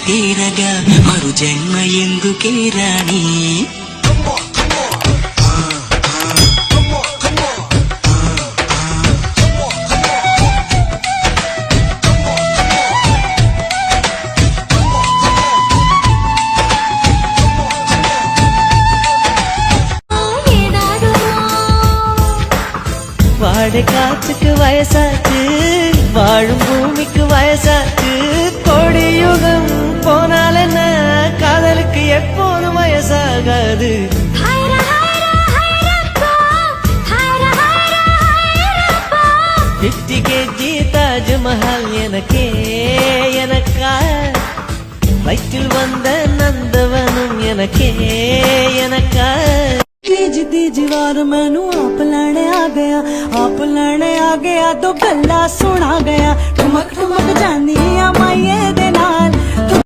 తీరగా మరు జన్మ ఎందుకే రాణి வாடை காற்றுக்கு வயசாச்சு வாழும் பூமிக்கு வயசாச்சு கோடி யுகம் போனால் என்ன காதலுக்கு எப்போதும் வயசாகாது 50 kg தாஜ்மஹால் எனக்கே எனக்கா வயிற்றில் வந்த நந்தவனும் எனக்கே எனக்கா जिदी जीवार मैनू आप लैने आ गया तो गल्ला सुना गया ठुमक ठुमक जानी माइये